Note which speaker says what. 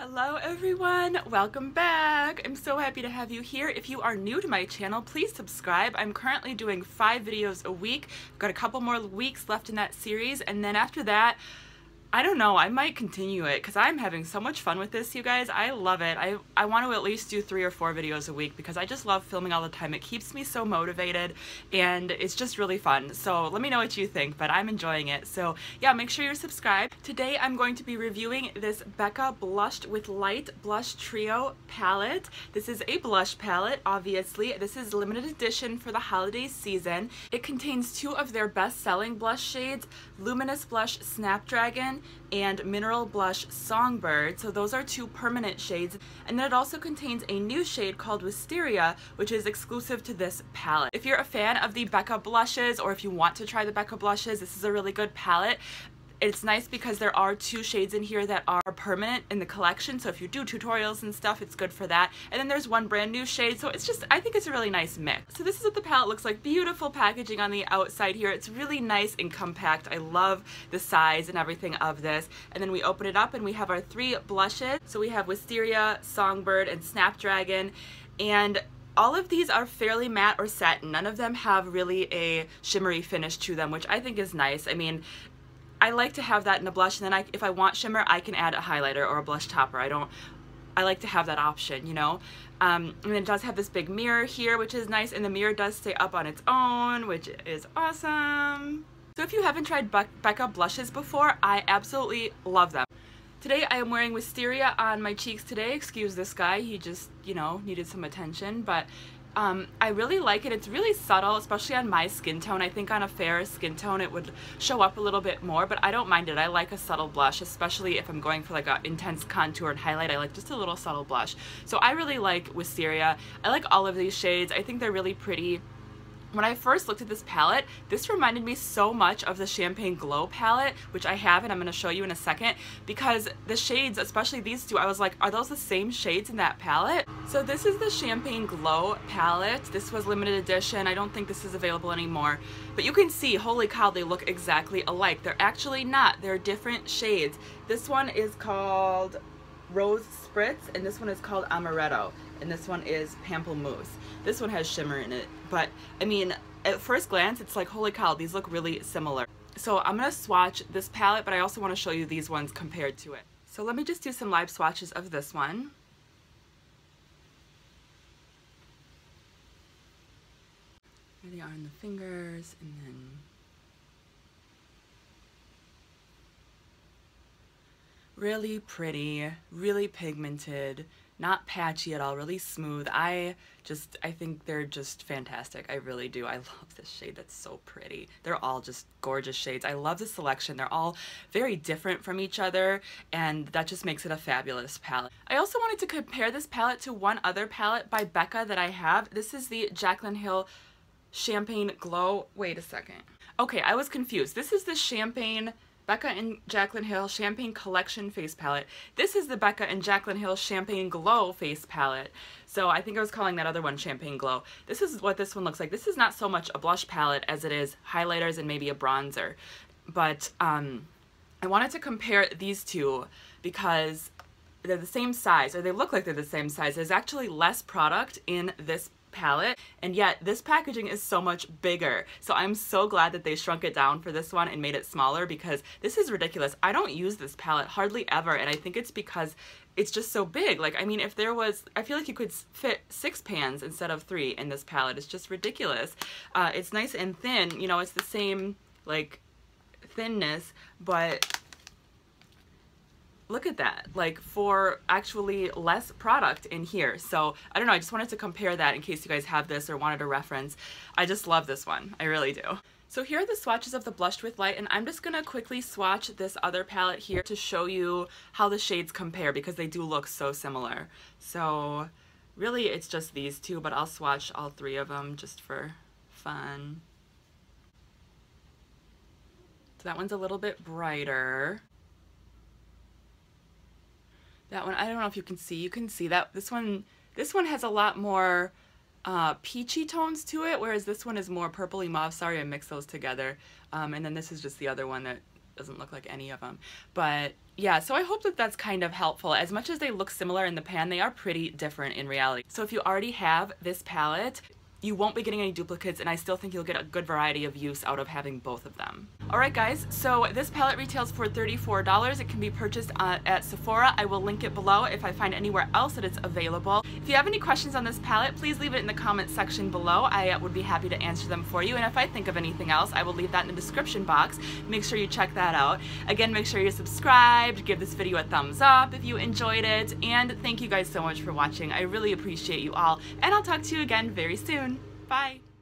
Speaker 1: Hello everyone, welcome back. I'm so happy to have you here. If you are new to my channel, please subscribe. I'm currently doing 5 videos a week. I've got a couple more weeks left in that series, and then after that, I don't know, I might continue it because I'm having so much fun with this, you guys. I love it. I want to at least do 3 or 4 videos a week because I just love filming all the time. It keeps me so motivated and it's just really fun. So let me know what you think, but I'm enjoying it. So yeah, make sure you're subscribed. Today I'm going to be reviewing this Becca Blushed with Light Blush Trio palette. This is a blush palette, obviously. This is limited edition for the holiday season. It contains 2 of their best-selling blush shades, Luminous Blush Snapdragon and Mineral Blush Songbird. So those are 2 permanent shades, and then it also contains a new shade called Wisteria, which is exclusive to this palette. If you're a fan of the Becca blushes, or if you want to try the Becca blushes, this is a really good palette. It's nice because there are 2 shades in here that are permanent in the collection, so if you do tutorials and stuff, it's good for that. And then there's 1 brand new shade, so it's just, I think it's a really nice mix. So this is what the palette looks like. Beautiful packaging on the outside here. It's really nice and compact. I love the size and everything of this. And then we open it up and we have our 3 blushes. So we have Wisteria, Songbird, and Snapdragon. And all of these are fairly matte or satin. None of them have really a shimmery finish to them, which I think is nice. I mean, I like to have that in a blush, and then if I want shimmer, I can add a highlighter or a blush topper. I like to have that option, you know? And it does have this big mirror here, which is nice, and the mirror does stay up on its own, which is awesome. So if you haven't tried Becca blushes before, I absolutely love them. Today I am wearing Wisteria on my cheeks today. Excuse this guy, he just, you know, needed some attention, but I really like it. It's really subtle, especially on my skin tone. I think on a fair skin tone it would show up a little bit more, but I don't mind it. I like a subtle blush, especially if I'm going for like an intense contour and highlight. I like just a little subtle blush. So I really like Wisteria. I like all of these shades. I think they're really pretty. When I first looked at this palette, this reminded me so much of the Champagne Glow palette, which I have and I'm going to show you in a second, because the shades, especially these 2, I was like, are those the same shades in that palette? So this is the Champagne Glow palette. This was limited edition. I don't think this is available anymore. But you can see, holy cow, they look exactly alike. They're actually not. They're different shades. This one is called Rose Spritz, and this one is called Amaretto, and this one is Pamplemousse. This one has shimmer in it, but I mean, at first glance, it's like, holy cow, these look really similar. So I'm gonna swatch this palette, but I also want to show you these ones compared to it. So let me just do some live swatches of this one. Here they are in the fingers, and then really pretty, really pigmented, not patchy at all, really smooth. I think they're just fantastic. I really do. I love this shade. That's so pretty. They're all just gorgeous shades. I love the selection. They're all very different from each other, and that just makes it a fabulous palette. I also wanted to compare this palette to one other palette by Becca that I have. This is the Jaclyn Hill Champagne Glow. Wait a second. Okay, I was confused. This is the Becca and Jaclyn Hill Champagne Collection Face Palette. This is the Becca and Jaclyn Hill Champagne Glow Face Palette. So I think I was calling that other one Champagne Glow. This is what this one looks like. This is not so much a blush palette as it is highlighters and maybe a bronzer. But I wanted to compare these 2 because they're the same size, or they look like they're the same size. There's actually less product in this palette, and yet this packaging is so much bigger. So I'm so glad that they shrunk it down for this one and made it smaller, because this is ridiculous. I don't use this palette hardly ever, and I think it's because it's just so big. Like, I mean, if there was, I feel like you could fit 6 pans instead of 3 in this palette. It's just ridiculous. It's nice and thin, you know, it's the same like thinness, but look at that, like, for actually less product in here. So I don't know, I just wanted to compare that in case you guys have this or wanted a reference. I just love this one, I really do. So here are the swatches of the Blushed with Light, and I'm just gonna quickly swatch this other palette here to show you how the shades compare, because they do look so similar. So really it's just these 2, but I'll swatch all 3 of them just for fun. So that one's a little bit brighter. That one, I don't know if you can see that this one has a lot more peachy tones to it, whereas this one is more purpley mauve. Sorry, I mixed those together. And then this is just the other one that doesn't look like any of them. But Yeah, so I hope that that's kind of helpful. As much as they look similar in the pan, they are pretty different in reality. So if you already have this palette, you won't be getting any duplicates, and I still think you'll get a good variety of use out of having both of them. Alright guys, so this palette retails for $34. It can be purchased at Sephora. I will link it below if I find anywhere else that it's available. If you have any questions on this palette, please leave it in the comment section below. I would be happy to answer them for you, and if I think of anything else, I will leave that in the description box. Make sure you check that out. Again, make sure you're subscribed, give this video a thumbs up if you enjoyed it, and thank you guys so much for watching. I really appreciate you all, and I'll talk to you again very soon. Bye!